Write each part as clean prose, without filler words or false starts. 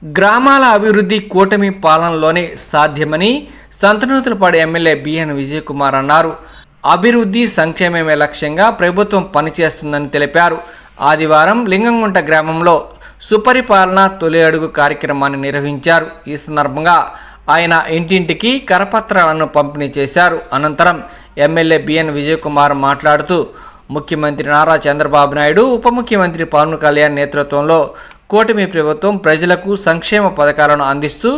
గ్రామాల అభివృద్ధి కూటమి పాలనలోనే సాధ్యమని సంతనూతలపాడు ఎమ్మెల్యే బిఎన్ విజయకుమార్ అన్నారు. అభివృద్ధి సంక్షేమమే లక్ష్యంగా ప్రభుత్వం పనిచేస్తుందని తెలిపారు. ఆదివారం లింగంగుంట గ్రామంలో సుపరిపాలన తొలి అడుగు కార్యక్రమాన్ని నిర్వహించారు. ఈ సందర్భంగా ఆయన ఇంటింటికి కరపత్రాలను పంపిణీ చేశారు. అనంతరం ఎమ్మెల్యే బిఎన్ విజయకుమార్ మాట్లాడుతూ ముఖ్యమంత్రి నారా చంద్రబాబు నాయుడు, ఉప ముఖ్యమంత్రి పవన్ కళ్యాణ్ నేతృత్వంలో కూటమి ప్రభుత్వం ప్రజలకు సంక్షేమ పథకాలను అందిస్తూ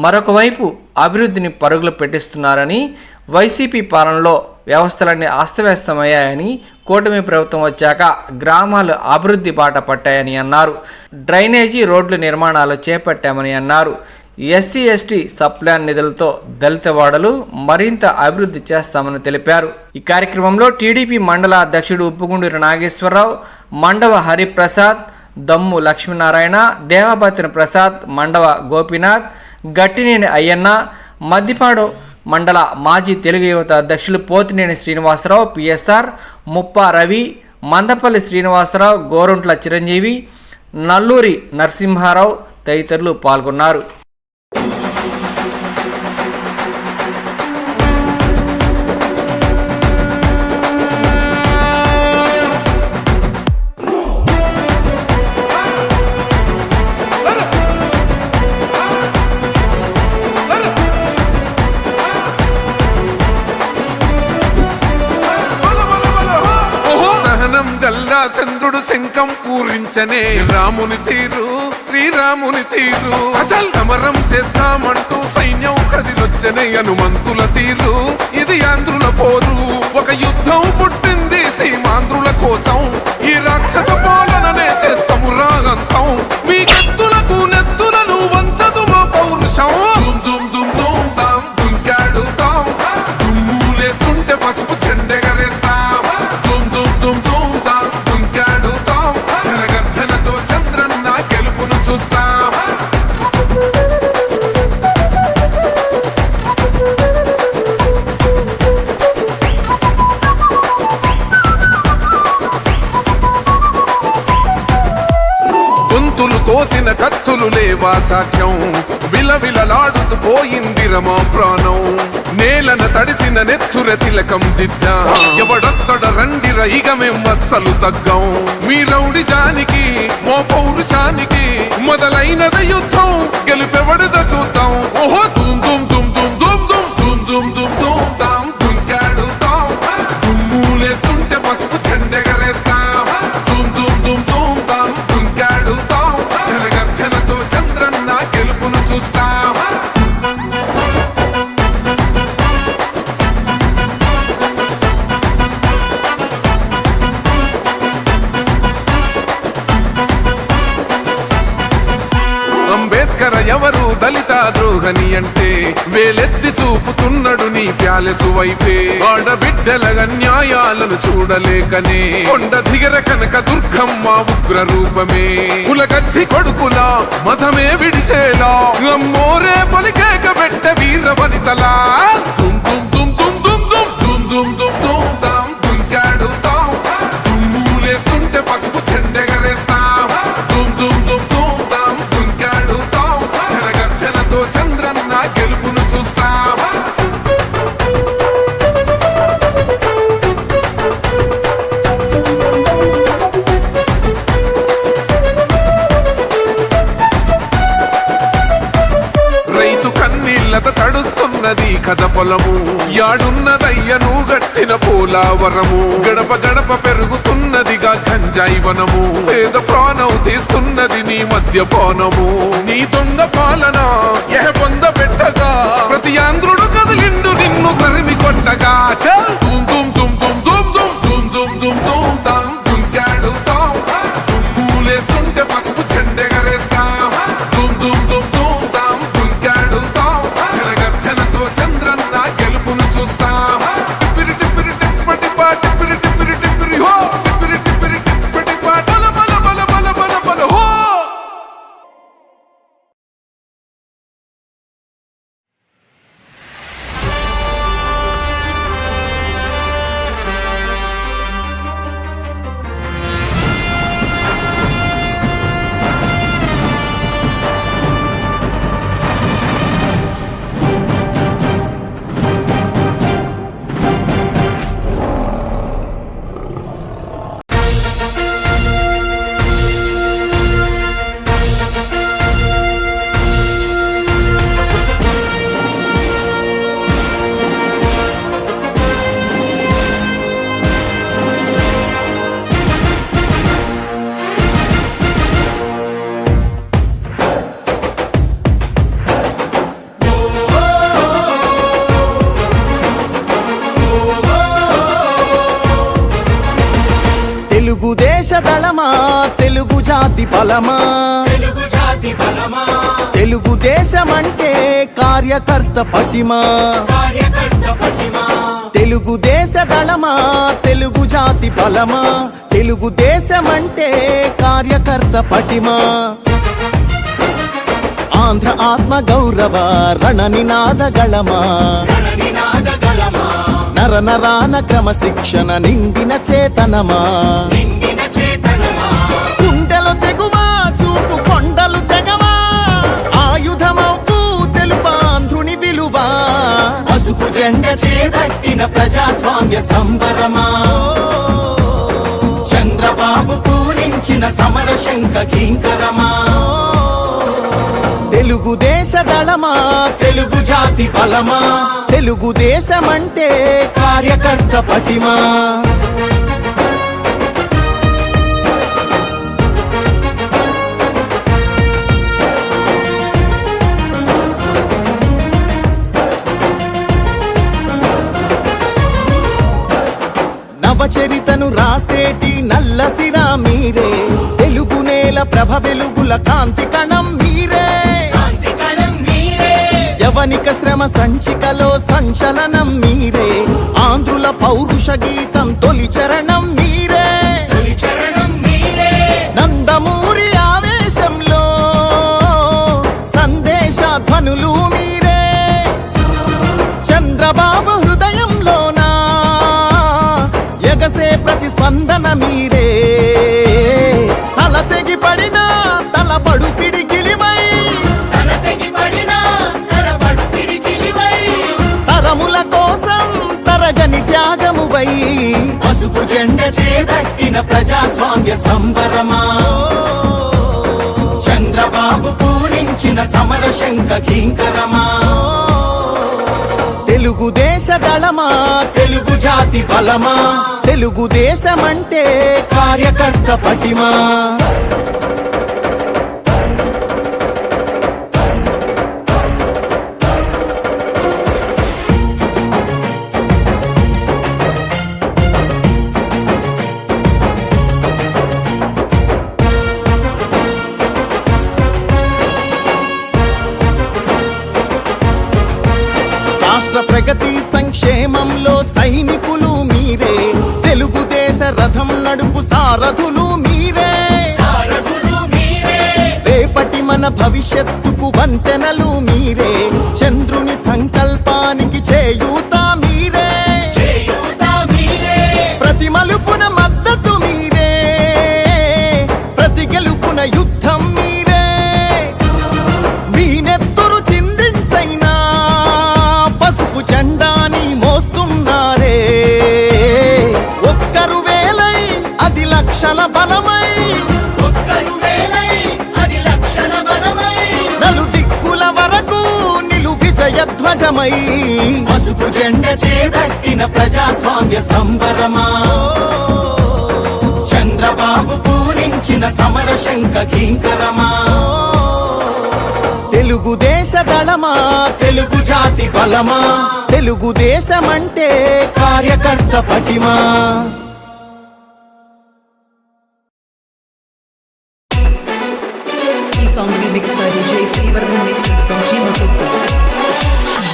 మరొక వైపు అభివృద్ధిని పరుగులు పెట్టిస్తున్నారని, వైసీపీ పాలనలో వ్యవస్థలన్నీ అస్తవ్యస్తమయ్యాయని, కూటమి ప్రభుత్వం వచ్చాక గ్రామాలు అభివృద్ధి బాట పట్టాయని అన్నారు. డ్రైనేజీ రోడ్లు నిర్మాణాలు చేపట్టామని అన్నారు. ఎస్సీ ఎస్టీ సప్లాన్ నిధులతో దళిత వాడలు మరింత అభివృద్ధి చేస్తామని తెలిపారు. ఈ కార్యక్రమంలో టీడీపీ మండల అధ్యక్షుడు ఉప్పుగుండూరు నాగేశ్వరరావు, మండవ హరిప్రసాద్, దమ్ము లక్ష్మీనారాయణ, దేవబతిన ప్రసాద్, మండవ గోపీనాథ్, గట్టినేని అయ్యన్న, మద్దిపాడు మండల మాజీ తెలుగు యువత అధ్యక్షులు పోతినేని శ్రీనివాసరావు, పిఎస్ఆర్, ముప్పా రవి, మందపల్లి శ్రీనివాసరావు, గోరుంట్ల చిరంజీవి, నల్లూరి నరసింహారావు తదితరులు పాల్గొన్నారు. చంద్రుడు శంఖం పూరించనే రాముని తీరు, శ్రీరాముని తీరు. అచల్ సమరం చేద్దామంటూ సైన్యం కదిలొచ్చనే హనుమంతుల తీరు. ఇది ఆంధ్రుల పోరు, ఒక యుద్ధం పుట్టింది సీమాంధ్రుల కోసం. ఈ రాక్షస పాలననే చేస్తాము రాగంతం. మీ కత్తులకు నెత్తులను వంచదు మా పౌరుషం. దుమ్ దుమ్ దుమ్ తాం దుంకాడుతాం, దుమ్ములేస్తుంటే పసుపు చెండెగరేస్తాం. దుమ్ దుమ్ దుమ్ దుమ్ తాం దుంకాడుతాం, జనగర్జనతో చంద్రన్న గెలుపును చూస్తాం. గొంతులు కోసిన కత్తులు లేవా సాక్ష్యం, విలవిలలాడుతూ పోయింది రమా ప్రాణం. నేలన తడిసిన నెత్తుర తిలకం దిద్దా, ఎవడొస్తడ రండిర ఇక మేం అస్సలు తగ్గం. మీ రౌడి జానికి మో పౌరుషానికి మొదలైనద యుద్ధం, గెలుపెవడద చూద్దాం. ఓహో దుమ్ దుమ్ దుమ్ దుమ్ దుమ్ దుమ్ దుమ్ దుమ్ దుమ్ దుమ్ తాం దుంకాడుతాం, దుమ్ములేస్తుంటే పసుపు చెండెగరేస్తాం. దుమ్ దుమ్ దుమ్ దుమ్ తాం దుంకాడుతాం, జనగర్జనతో చంద్రన్న గెలుపును చూస్తాం. అంబేద్కర్ ఎవరు దళిత ద్రోహని అంటే వేలెత్తి చూపుతున్నాడు నీ ప్యాలెసు వైపే. ఆడబిడ్డల న్యాయాలను చూడలేకనే కొండ దిగర కనక దుర్గమ్మ ఉగ్ర రూపమే. కులగచ్చి కొడుకులా మతమే విడిచేలా అమ్మోరే పలికేక పెట్ట వీర వనితలా. దుమ్ దుమ్ దుమ్ దుమ్ దుమ్ దుమ్ దుమ్ దుమ్ దుమ్ దుమ్ తాం దుంకాడుతాం, దుమ్ములేస్తుంటే పసుపు చెండెగరేస్తాం. దుమ్ దుమ్ దుమ్ దుమ్ తాం దుంకాడుతాం, జనగర్జనతో చంద్రన్న గెలుపును చూస్తాం. రైతు కన్నీళ్లతో తడుస్తున్నది కథ పొలము, యాడున్నదయ్యను గట్టిన పోలావరము. గడప గడప పెరుగుతున్నదిగా గంజాయి వనము, పేద ప్రాణం తీస్తున్నది నీ మద్యపానము. నీ దొంగ పాలన ఎహ పొంద పెట్టగా ప్రతి ఆంధ్రుడు కదిలిండు నిన్ను తరిమి కొట్టగా. దుమ్ దుమ్ దుమ్ దుమ్ దుమ్ దుమ్ దుమ్ దుమ్ దుమ్ దుమ్ తాం దుంకాడుతాం, దుమ్ములేస్తుంటే పసుపు చెండెగరేస్తాం. దుమ్ దుమ్ దుమ్ దుమ్ తాం దుంకాడుతాం, జనగర్జనతో చంద్రన్న గెలుపును చూస్తాం. టిప్పిరి టిప్పిరి టిప్పటి పా టిప్పిరి టిప్పిరి టిప్పిరి హో, టిప్పిరి టిప్పిరి టిప్పటి పా బల బల బల బల బల బల హో. దళమా తెలుగు జాతి బలమా తెలుగుదేశమంటే కార్యకర్త పటిమా తెలుగుదేశ దళమా తెలుగు జాతి బలమా తెలుగుదేశమంటే కార్యకర్త పటిమా ఆంధ్ర ఆత్మ గౌరవ రణ నినాద గళమా నర నరాన క్రమశిక్షణ నిండిన చేతనమా గుండెలు తెగువా చూపు కొండలు తెగవా ఆయుధమవ్వు తెలుపాంధ్రుని విలువా పసుపు జెండ చేపట్టిన ప్రజాస్వామ్య సంబరమా చంద్రబాబు పూరించిన సమర శంఖ కింకరమా తెలుగుదేశ దళమా తెలుగు జాతి బలమా తెలుగుదేశమంటే కార్యకర్త పటిమా నవచరితను రాసేటి నల్లసిరా మీరే తెలుగు నేల ప్రభ వెలుగుల కాంతి కణం మీరే యవనిక శ్రమ సంచికలో సంచలనం మీరే ఆంధ్రుల పౌరుష గీతం తొలి చరణం మీరే నందమూరి ఆవేశంలో సందేశ ధ్వనులు మీరే చంద్రబాబు హృదయంలోనా ఎగసే ప్రతిస్పందన మీరే తల తెగి పడినా తలబడు పిడికిలివై తరముల కోసం తరగని త్యాగమువై పసుపు జెండ చేపట్టిన ప్రజాస్వామ్య సంబరమా చంద్రబాబు పూరించిన సమర శంఖ కింకరమా తెలుగుదేశ దళమా తెలుగు జాతి బలమా తెలుగుదేశమంటే కార్యకర్త పటిమా రాష్ట్ర ప్రగతి సంక్షేమంలో సైనికులు మీరే తెలుగుదేశ రథం నడుపు సారథులు మీరే రేపటి మన భవిష్యత్తుకు వంతెనలు మీరే చంద్రుని సంకల్పానికి చేయూత మీరే ప్రతి మలుపున మద్దతు మీరే ప్రతి గెలుపున యుద్ధం మీరే మీ నెత్తురు చిందించైనా పసుపు జెండాని మోస్తున్నారే ఒక్కరు వేలై అది లక్షల బలమై నలు దిక్కుల వరకు నిలు విజయ ధ్వజమై పసుపు జెండ చేపట్టిన ప్రజాస్వామ్య సంబరమా చంద్రబాబు పూరించిన సమర శంఖ కింకరమా తెలుగుదేశ దళమా తెలుగు జాతి బలమా తెలుగుదేశమంటే కార్యకర్త పటిమా Song remixed by DJ Silver remixes from Chima Puppu.